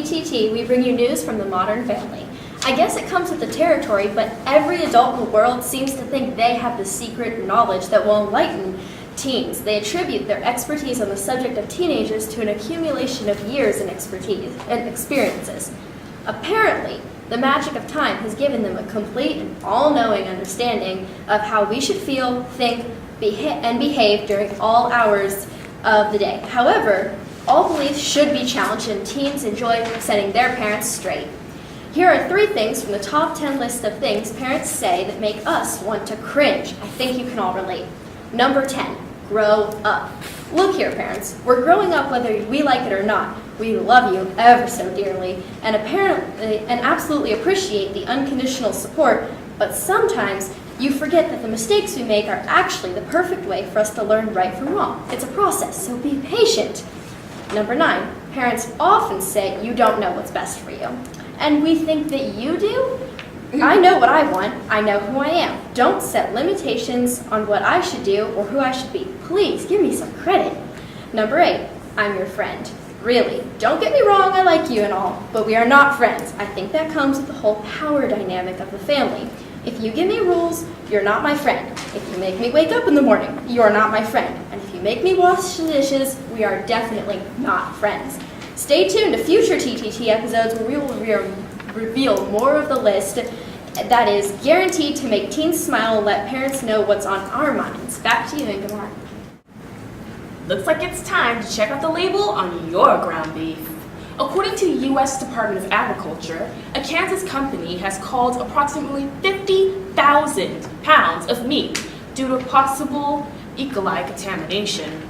TTT, we bring you news from the modern family. I guess it comes with the territory, but every adult in the world seems to think they have the secret knowledge that will enlighten teens. They attribute their expertise on the subject of teenagers to an accumulation of years and expertise and experiences. Apparently, the magic of time has given them a complete and all-knowing understanding of how we should feel, think, and behave during all hours of the day. However, all beliefs should be challenged, and teens enjoy setting their parents straight. Here are 3 things from the top 10 list of things parents say that make us want to cringe. I think you can all relate. Number 10, grow up. Look here, parents, we're growing up whether we like it or not. We love you ever so dearly and absolutely appreciate the unconditional support, but sometimes you forget that the mistakes we make are actually the perfect way for us to learn right from wrong. It's a process, so be patient. Number 9, parents often say you don't know what's best for you. And we think that you do? I know what I want. I know who I am. Don't set limitations on what I should do or who I should be. Please give me some credit. Number 8, I'm your friend. Really, don't get me wrong, I like you and all, but we are not friends. I think that comes with the whole power dynamic of the family. If you give me rules, you're not my friend. If you make me wake up in the morning, you're not my friend. And if you make me wash the dishes, we are definitely not friends. Stay tuned to future TTT episodes where we will reveal more of the list that is guaranteed to make teens smile and let parents know what's on our minds. Back to you, Ingemar. Looks like it's time to check out the label on your ground beef. According to the U.S. Department of Agriculture, a Kansas company has called approximately 50,000 pounds of meat due to possible E. coli contamination.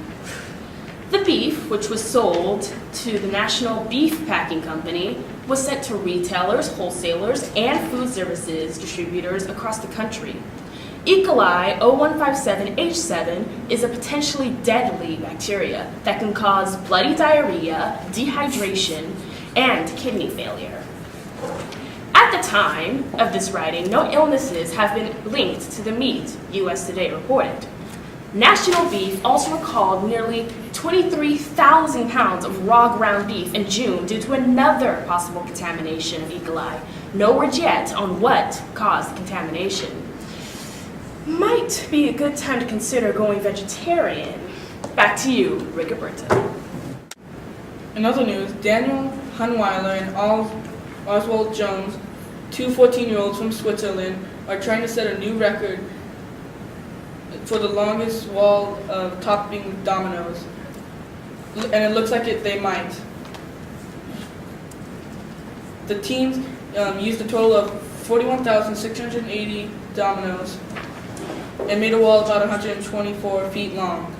The beef, which was sold to the National Beef Packing Company, was sent to retailers, wholesalers, and food services distributors across the country. E. coli 0157H7 is a potentially deadly bacteria that can cause bloody diarrhea, dehydration, and kidney failure. At the time of this writing, no illnesses have been linked to the meat, US Today reported. National Beef also recalled nearly 23,000 pounds of raw ground beef in June due to another possible contamination of E. coli. No word yet on what caused the contamination. Might be a good time to consider going vegetarian. Back to you, Rigoberto. In other news, Daniel Hunweiler and Oswald Jones, 2 14-year-olds from Switzerland, are trying to set a new record for the longest wall of topping dominoes. And it looks like they might. The teens used a total of 41,680 dominoes and made a wall about 124 feet long.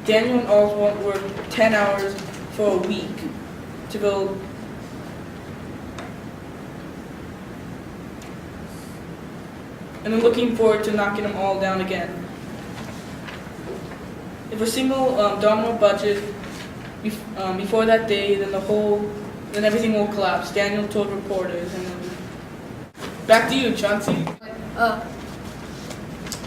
Daniel and Oswald worked 10 hours for a week to build. And I'm looking forward to knocking them all down again. If a single domino budget before that day, then everything will collapse. Daniel told reporters. And back to you, Chauncey.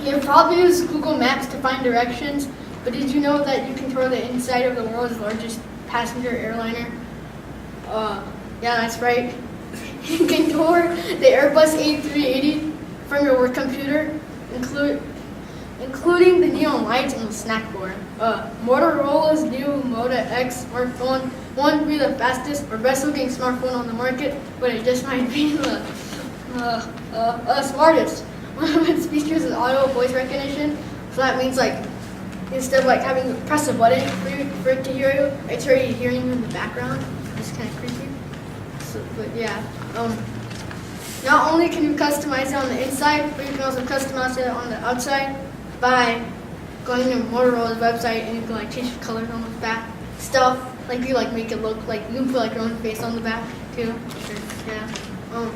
You probably use Google Maps to find directions, but did you know that you can tour the inside of the world's largest passenger airliner? Yeah, that's right. You can tour the Airbus A380 from your work computer, including the neon lights and the snack bar. Motorola's new Moto X smartphone won't be the fastest or best looking smartphone on the market, but it just might be the smartest. One of its features is auto voice recognition, so that means like instead of like having to press a button for it to hear you, it's already hearing you in the background. It's kind of creepy. So, but yeah, not only can you customize it on the inside, but you can also customize it on the outside by going to Motorola's website, and you can like change the colors on the back stuff. Like you like make it look like you can put like your own face on the back too. Sure. Yeah.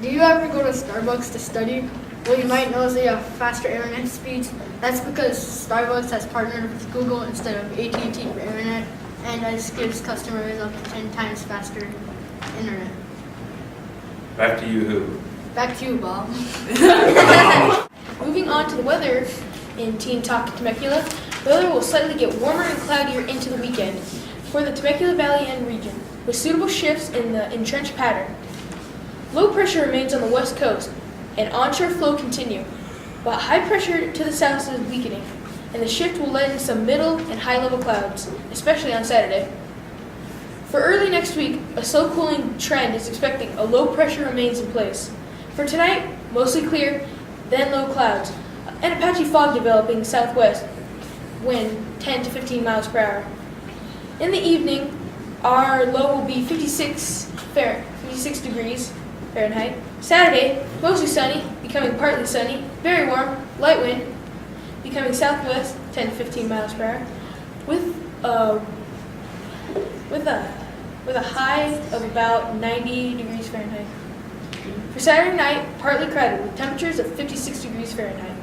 Do you ever go to Starbucks to study? Well, you might notice they have faster internet speeds. That's because Starbucks has partnered with Google instead of AT&T for internet, and this gives customers up to 10 times faster internet. Back to you, who? Back to you, Bob. Moving on to the weather in Teen Talk Temecula, the weather will slightly get warmer and cloudier into the weekend for the Temecula Valley and region. with suitable shifts in the entrenched pattern. Low pressure remains on the west coast, and onshore flow continue, while high pressure to the south is weakening, and the shift will let in some middle and high-level clouds, especially on Saturday. For early next week, a slow cooling trend is expecting a low pressure remains in place. For tonight, mostly clear, then low clouds, and a patchy fog developing southwest, wind 10 to 15 miles per hour. In the evening, our low will be 56 degrees Fahrenheit. Saturday, mostly sunny, becoming partly sunny, very warm, light wind, becoming southwest 10 to 15 miles per hour, with a high of about 90 degrees Fahrenheit. For Saturday night, partly cloudy with temperatures of 56 degrees Fahrenheit.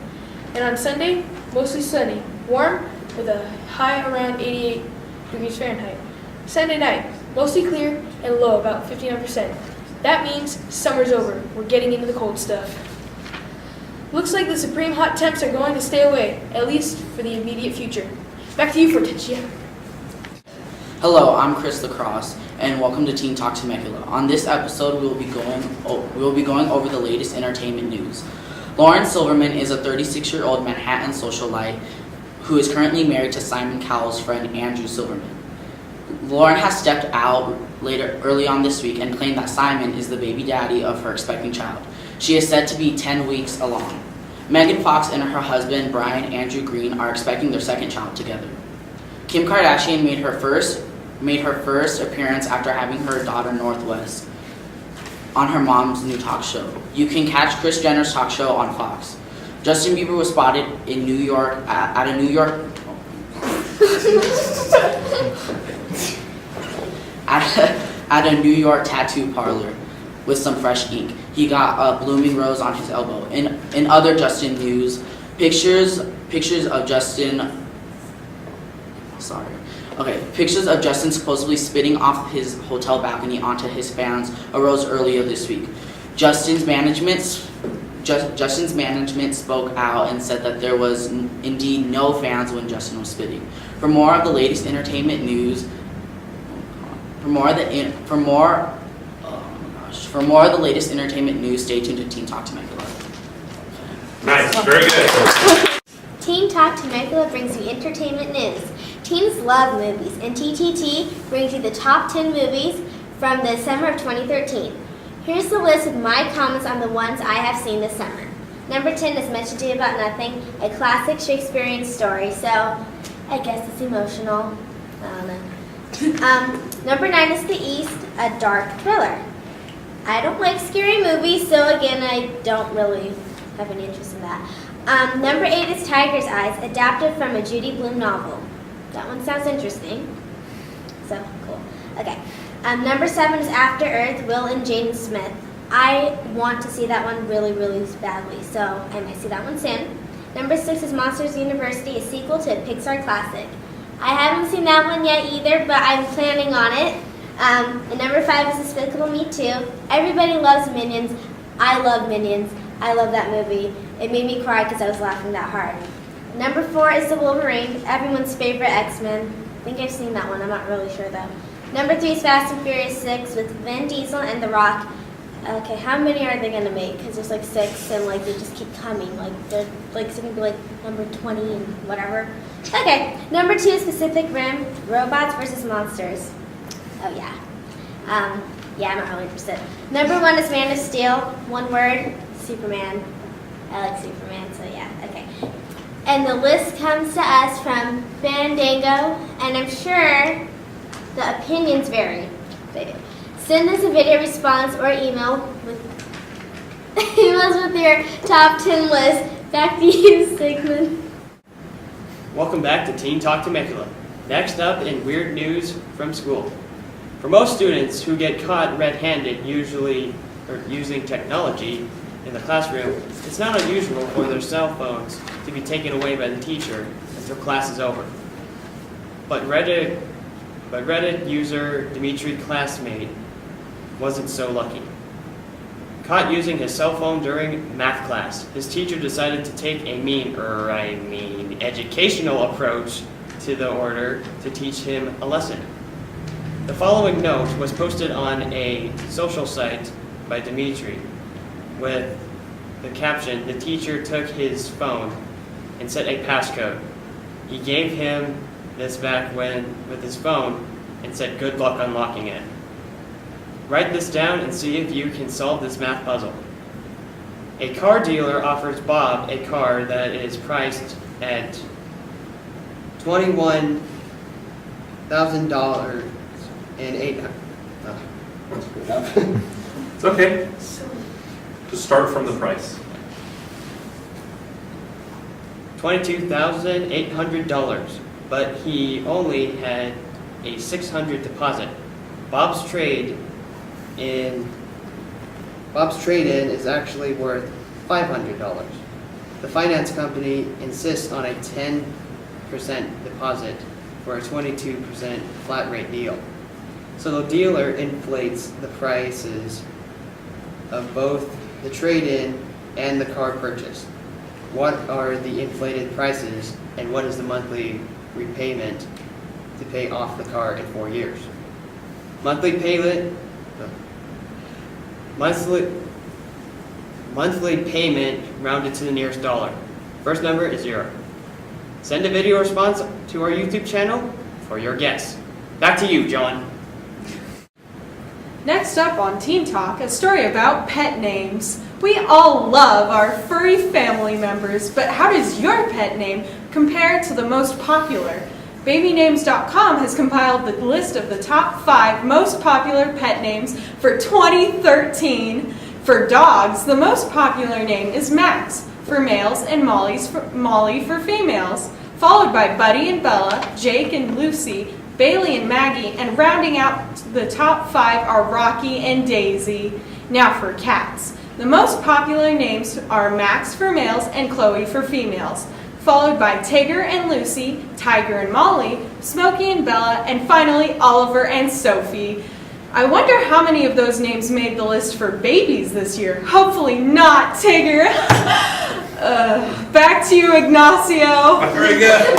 And on Sunday, mostly sunny, warm with a high around 88 degrees Fahrenheit. Sunday night, mostly clear and low about 59%. That means summer's over. We're getting into the cold stuff. Looks like the supreme hot temps are going to stay away, at least for the immediate future. Back to you, Forticia. Hello, I'm Chris Lacrosse, and welcome to Teen Talk Temecula. On this episode, we will be going over the latest entertainment news. Lauren Silverman is a 36-year-old Manhattan socialite who is currently married to Simon Cowell's friend Andrew Silverman. Lauren has stepped out early on this week and claimed that Simon is the baby daddy of her expecting child. She is said to be 10 weeks along. Megan Fox and her husband Brian Andrew Green are expecting their second child together. Kim Kardashian made her first appearance after having her daughter Northwest on her mom's new talk show. You can catch Kris Jenner's talk show on Fox. Justin Bieber was spotted in New York at a New York tattoo parlor with some fresh ink. He got a blooming rose on his elbow. In other Justin news, pictures of Justin supposedly spitting off his hotel balcony onto his fans arose earlier this week. Justin's management spoke out and said that there was indeed no fans when Justin was spitting. For more of the latest entertainment news, stay tuned to Teen Talk Temecula. Nice, very good. Teen Talk Temecula brings you entertainment news. Teens love movies, and TTT brings you the top 10 movies from the summer of 2013. Here's the list with my comments on the ones I have seen this summer. Number 10 is Much Ado About Nothing, a classic Shakespearean story, so I guess it's emotional. I don't know. Number 9 is The East, a dark thriller. I don't like scary movies, so again, I don't really have any interest in that. Number 8 is Tiger's Eyes, adapted from a Judy Blume novel. That one sounds interesting. So, cool. Okay. Number 7 is After Earth, Will and Jaden Smith. I want to see that one really, really badly, so I might see that one soon. Number 6 is Monsters University, a sequel to a Pixar classic. I haven't seen that one yet either, but I'm planning on it. And number 5 is Despicable Me 2. Everybody loves Minions. I love Minions. I love that movie. It made me cry because I was laughing that hard. Number 4 is The Wolverine, everyone's favorite X-Men. I think I've seen that one. I'm not really sure though. Number 3 is Fast and Furious 6 with Vin Diesel and The Rock. Okay, how many are they gonna make? Because there's like 6 and like they just keep coming. Like they're like it's gonna be like number 20 and whatever. Okay, number 2 is Pacific Rim, Robots versus Monsters. Oh yeah. Yeah, I'm not really interested. Number 1 is Man of Steel, one word, Superman. I like Superman, so yeah, okay. And the list comes to us from Fandango, and I'm sure the opinions vary. Send us a video response or emails with your top 10 list. Back to you, Sigmund. Welcome back to Teen Talk Temecula. Next up in weird news from school. For most students who get caught red-handed using technology in the classroom, it's not unusual for their cell phones to be taken away by the teacher until class is over. But Reddit user Dimitri Classmate wasn't so lucky. Caught using his cell phone during math class, his teacher decided to take a educational approach to the order to teach him a lesson. The following note was posted on a social site by Dimitri with the caption, "The teacher took his phone and set a passcode. He gave him this back with his phone and said, 'Good luck unlocking it.' Write this down and see if you can solve this math puzzle." A car dealer offers Bob a car that is priced at $21,000 and It's okay. Just start from the price. $22,800, but he only had a $600 deposit. Bob's trade-in is actually worth $500. The finance company insists on a 10% deposit for a 22% flat rate deal. So the dealer inflates the prices of both the trade-in and the car purchase. What are the inflated prices and what is the monthly repayment to pay off the car in 4 years? Monthly payment rounded to the nearest dollar. First number is 0. Send a video response to our YouTube channel for your guess. Back to you, John. Next up on Teen Talk, a story about pet names. We all love our furry family members, but how does your pet name compare to the most popular? Babynames.com has compiled the list of the top 5 most popular pet names for 2013. For dogs, the most popular name is Max for males and Molly for females, followed by Buddy and Bella, Jake and Lucy, Bailey and Maggie, and rounding out the top 5 are Rocky and Daisy. Now for cats. The most popular names are Max for males and Chloe for females, followed by Tigger and Lucy, Tiger and Molly, Smokey and Bella, and finally Oliver and Sophie. I wonder how many of those names made the list for babies this year. Hopefully not Tigger. Back to you, Ignacio. Very good.